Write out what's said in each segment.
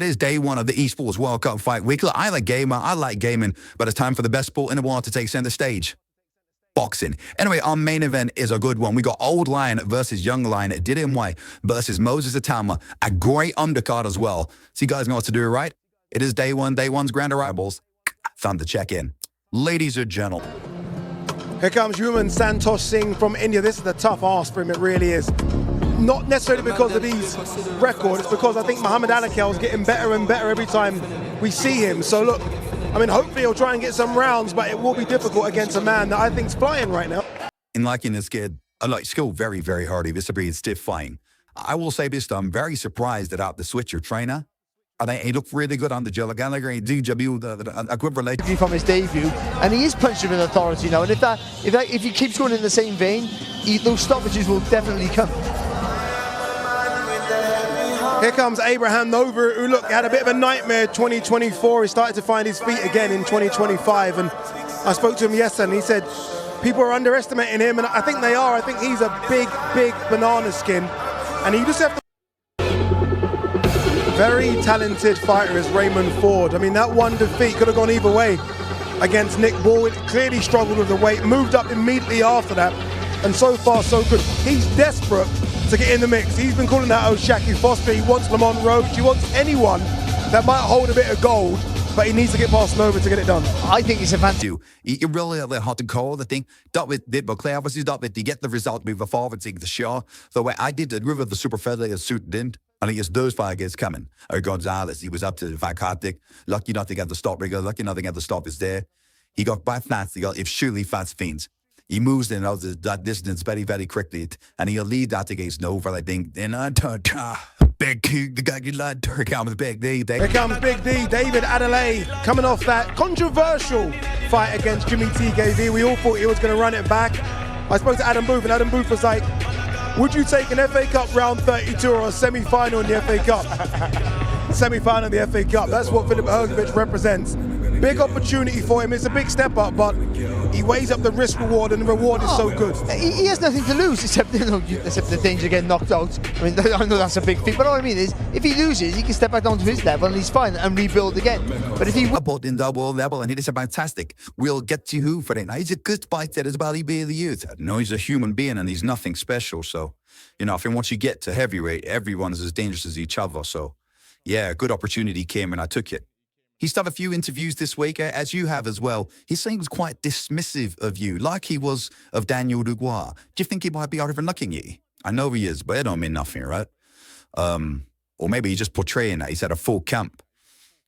It is day one of the Esports World Cup fight week. Look, I like gaming, but it's time for the best sport in the world to take center stage. Boxing. Anyway, our main event is a good one. We got Old Lion versus Young Lion, Dillian Whyte versus Moses Itauma. A great undercard as well. So you guys know what to do, right? It is day one, day one's grand arrivals. Time to check in. Ladies and gentlemen. Here comes Human Santosh Singh from India. This is a tough ask for him, it really is. Not necessarily because of his record, it's because I think Muhammad Alakel is getting better and better every time we see him. So look, I mean, hopefully he'll try and get some rounds, but it will be difficult against a man that I think's flying right now. In liking this kid, I like still very, very hardy. This will be stiff fighting. I will say this, though, I'm very surprised that the switcher trainer, I think he looked really good on the Jilla Gallagher. He did a good relation from his debut, and he is punching with authority now. And if he keeps going in the same vein, those stoppages will definitely come. Here comes Abraham Nova, who look had a bit of a nightmare 2024. He started to find his feet again in 2025, and I spoke to him yesterday, and he said people are underestimating him, and I think they are. I think he's a big, big banana skin, and you just have to. Very talented fighter is Raymond Ford. I mean, that one defeat could have gone either way against Nick Ball. It clearly struggled with the weight, moved up immediately after that, and so far so good. He's desperate to get in the mix. He's been calling out Shaki Foster. He wants Lamont Roach. He wants anyone that might hold a bit of gold, but he needs to get past Nova to get it done. I think it's a fantastic. You really hot and cold, I think. Dat dit beklaar was, is dat die get the result we forward the show. The way I did the river the super feather suit didn't. I think it's those five is coming. Or Gonzalez, he was up to Vakartik. Lucky not to get the stop rigger. Lucky not to get the stop is there. He got by fast. He got if surely fast fiends. He moves in that distance very, very quickly, and he'll lead that against Nova, I think. Then Big King, the guy lad, here comes Big D. Here comes Big D, David Adelaide, coming off that controversial fight against Jimmy TKV. We all thought he was going to run it back. I spoke to Adam Booth, and Adam Booth was like, would you take an FA Cup round 32 or a semi-final in the FA Cup? Semi-final in the FA Cup, that's what Filip Hrgovic represents. Big opportunity for him. It's a big step up, but he weighs up the risk reward, and the reward is so good. He has nothing to lose except the danger of getting knocked out. I mean, I know that's a big thing, but all I mean is, if he loses, he can step back down to his level and he's fine and rebuild again. But if he both in double level, and it is fantastic. We'll get to who for it. Now, he's a good fighter as well. He be the youth. No, he's a human being, and he's nothing special. So, you know, I think once you get to heavyweight, everyone is as dangerous as each other. So, yeah, a good opportunity came, and I took it. He's done a few interviews this week, as you have as well. He's saying he was quite dismissive of you, like he was of Daniel Dubois. Do you think he might be overlooking you? I know he is, but it don't mean nothing, right? Or maybe he's just portraying that. He's had a full camp.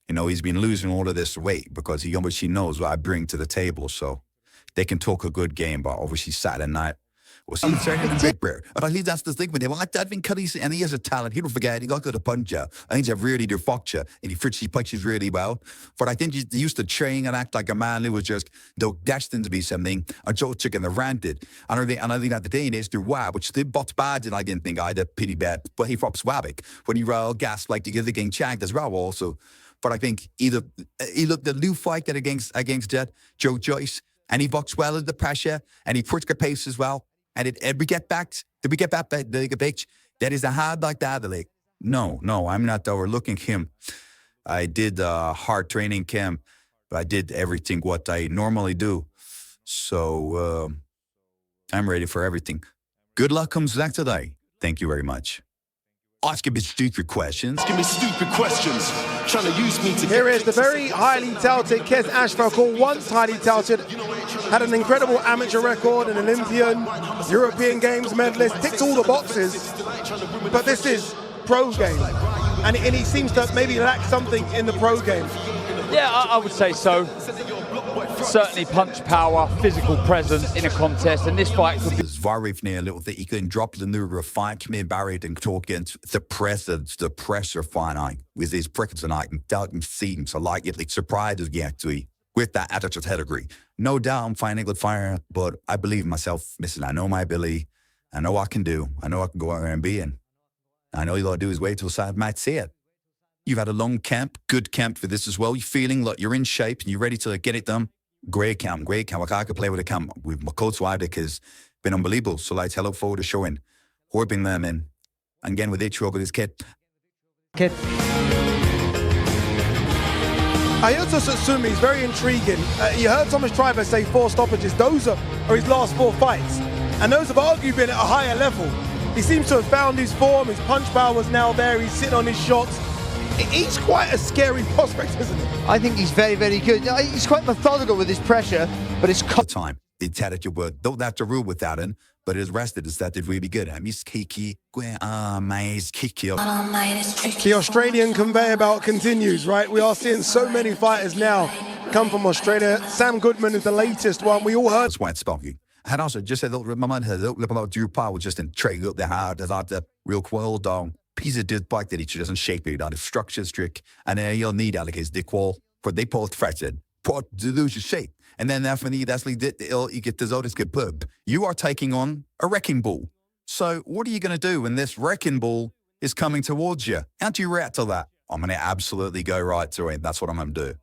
You know, he's been losing all of this weight because he obviously knows what I bring to the table. So they can talk a good game, but obviously Saturday night, well, see, certainly big bear. But I think that's the thing with him. I think and he has a talent. He don't forget. He got good at puncher. I think he's a really good boxer, and he punches really well. But I think he used to train and act like a man who was just destined to be something. A Joe Chicken the ranted. And I think that the thing is through Wab, which did box bad, and I didn't think I had a pity bad. But he fought Swabik when he rolled gas like to give the game chagged as well. Also, but I think either he looked the Lou fight against Jet Joe Joyce, and he boxed well under the pressure, and he pushed the pace as well. And did we get back the bitch? That is a hard like that. Like, no, I'm not overlooking him. I did a hard training camp. I did everything what I normally do. So I'm ready for everything. Good luck comes back today. Thank you very much. Ask me stupid questions. Give me stupid questions. Trying to use me to. Here is the very highly touted Kes Ashfakul, once highly touted, had an incredible amateur record, an Olympian, European Games medalist, ticks all the boxes. But this is pro game, and he seems to maybe lack something in the pro game. Yeah, I would say so. Certainly punch power, physical presence in a contest, and this fight could be. Very little that he can drop the new refinement buried and talk against the presence, the pressure finite with his prickles tonight and doubting seeing so like it like surprises actually with that attitude pedigree. No doubt I'm finding good fire, but I believe in myself. Listen, I know my ability. I know what I can do. I know I can go out there and be in. I know all you gotta do is wait till Side might see it. You've had a long camp, good camp for this as well. You're feeling like you're in shape and you're ready to get it done. Great camp. Like I could play with a camp with my coach Wydick has been unbelievable. So like, I look forward to showing, helping them and again with each with this kid. Ayoto Satsumi is very intriguing. You heard Thomas Triver say 4 stoppages. Those are his last 4 fights. And those have arguably been at a higher level. He seems to have found his form. His punch power was now there. He's sitting on his shots. He's quite a scary prospect, isn't he? I think he's very, very good. He's quite methodical with his pressure, but it's... The time. It's had your word. Don't have to rule without him, but his rested is that did really good. The Australian conveyor belt continues, right? We are seeing so many fighters now come from Australia. Sam Goodman is the latest one. We all heard. That's why it's spunky. Han also just said, man had about due power just in trade up the hard as the real quell down. Piece of dirt bike that he doesn't shape it on the structure trick. And then you'll need alligators, the qual for they pull threatened. Put to lose your shape. And then after he actually did the ill, you get the Zotis get pub. You are taking on a wrecking ball. So what are you going to do when this wrecking ball is coming towards you? How do you react to that? I'm going to absolutely go right to it. That's what I'm going to do.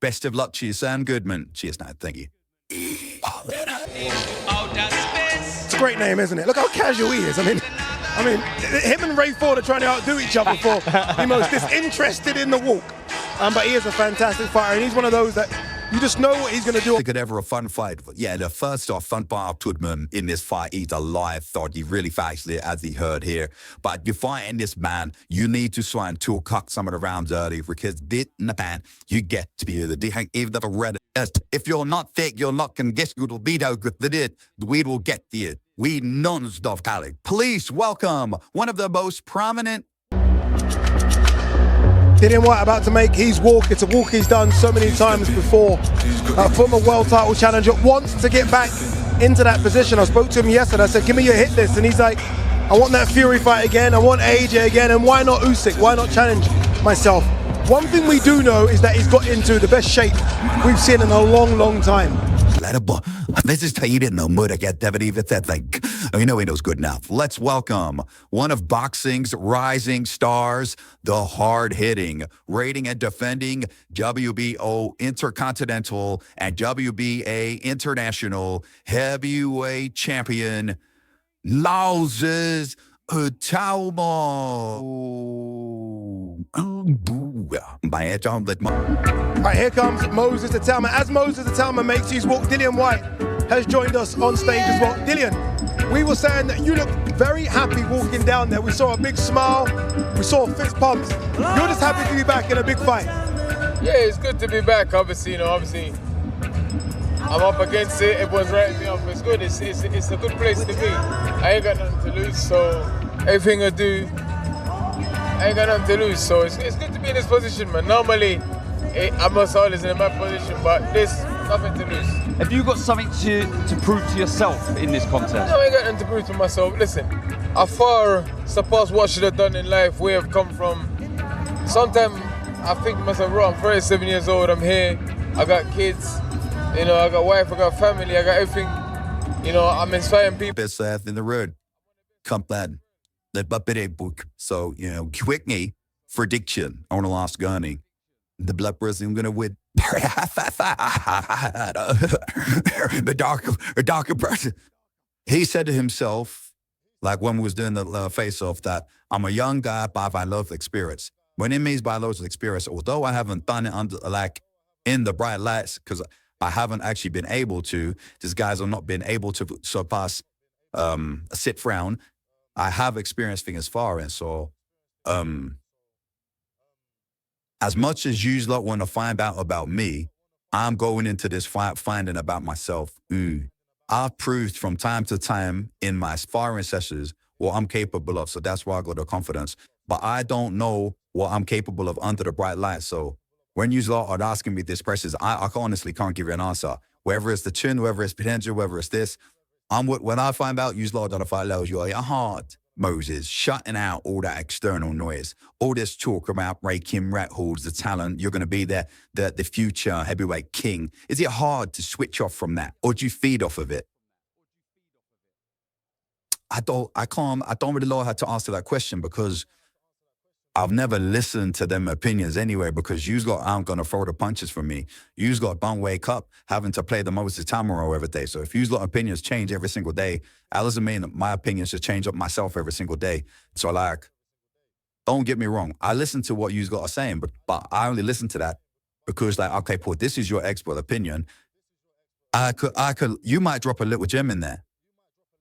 Best of luck to you, Sam Goodman. Cheers, Nat. Thank you. It's a great name, isn't it? Look how casual he is. I mean, him and Ray Ford are trying to outdo each other for the most disinterested in the walk. But he is a fantastic fighter, and he's one of those that you just know what he's going to do. Could ever a fun fight. Yeah, the first off, fun part of Goodman in this fight, he's alive. Thought he really factually, as he heard here. But you fighting this man, you need to try and cock some of the rounds early because this in the pan, you get to be the even if red. If you're not thick, you're not going to get you to beat out with the weed will get you. We non-stop Cali. Please welcome one of the most prominent. Dillian Whyte about to make his walk. It's a walk he's done so many times before. Former world title challenger wants to get back into that position. I spoke to him yesterday. I said, give me your hit list. And he's like, I want that Fury fight again. I want AJ again. And why not Usyk? Why not challenge myself? One thing we do know is that he's got into the best shape we've seen in a long, long time. This is you didn't know Muda get David even that thing. You know he knows good enough. Let's welcome one of boxing's rising stars, the hard-hitting, rating and defending WBO Intercontinental and WBA International Heavyweight Champion, Moses Itauma. Right, here comes Moses Itauma. As Moses Itauma makes his walk, Dillian Whyte has joined us on stage as well. Dillian, we were saying that you look very happy walking down there. We saw a big smile, we saw fist pumps. You're just happy to be back in a big fight. Yeah, it's good to be back. Obviously, I'm up against it. Everyone's writing me up. It's good. It's a good place to be. I ain't got nothing to lose, so everything I do, I ain't got nothing to lose. So it's good to be in this position, man. Normally, I'm not always in my position, but there's nothing to lose. Have you got something to prove to yourself in this contest? No, I ain't got nothing to prove to myself. Listen, I far surpassed what I should have done in life, where I've come from. Sometimes I think to myself, bro, I'm 37 years old, I'm here, I got kids, I got a wife, I got family, I got everything. I'm inspiring people. Best in the road. Come bad. The Buppet book. So, quickly, prediction on the last gunning. The blood person going to win. The darker person. He said to himself, like when we was doing the face-off, that I'm a young guy, but I love experience. What it means by loads of experience, although I haven't done it in the bright lights, because I haven't actually been able to, these guys have not been able to surpass a sit round. I have experienced things far, and so as much as you lot want to find out about me, I'm going into this fight finding about myself. I've proved from time to time in my sparring sessions what I'm capable of, so that's why I got the confidence. But I don't know what I'm capable of under the bright light. So when you lot are asking me these questions, I honestly can't give you an answer. Whether it's the chin, whether it's potential, whether it's this, when I find out you lot don't fight lows, you're hard. Moses, shutting out all that external noise, all this talk about Ray Kim Rat Halls, the talent, you're going to be the future heavyweight king. Is it hard to switch off from that, or do you feed off of it? I don't really know how to answer that question because I've never listened to them opinions anyway, because you lot aren't going to throw the punches for me. You lot don't wake up having to play the Moses Itauma every day. So if you lot opinions change every single day, that doesn't mean that my opinions should change up myself every single day. So don't get me wrong. I listen to what you lot are saying, but I only listen to that because like, okay, Paul, this is your expert opinion. You might drop a little gem in there,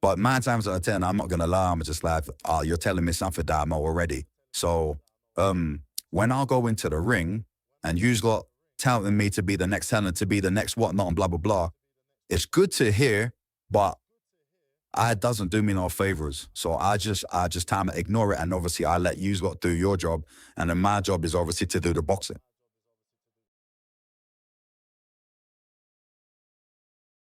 but 9 times out of 10, I'm not gonna lie. I'm just like, oh, you're telling me something that I know already. So, when I'll go into the ring and you've got telling me to be the next talent, to be the next whatnot, and blah blah blah, it's good to hear, but it doesn't do me no favors. So I just time to ignore it, and obviously I let you lot do your job, and then my job is obviously to do the boxing.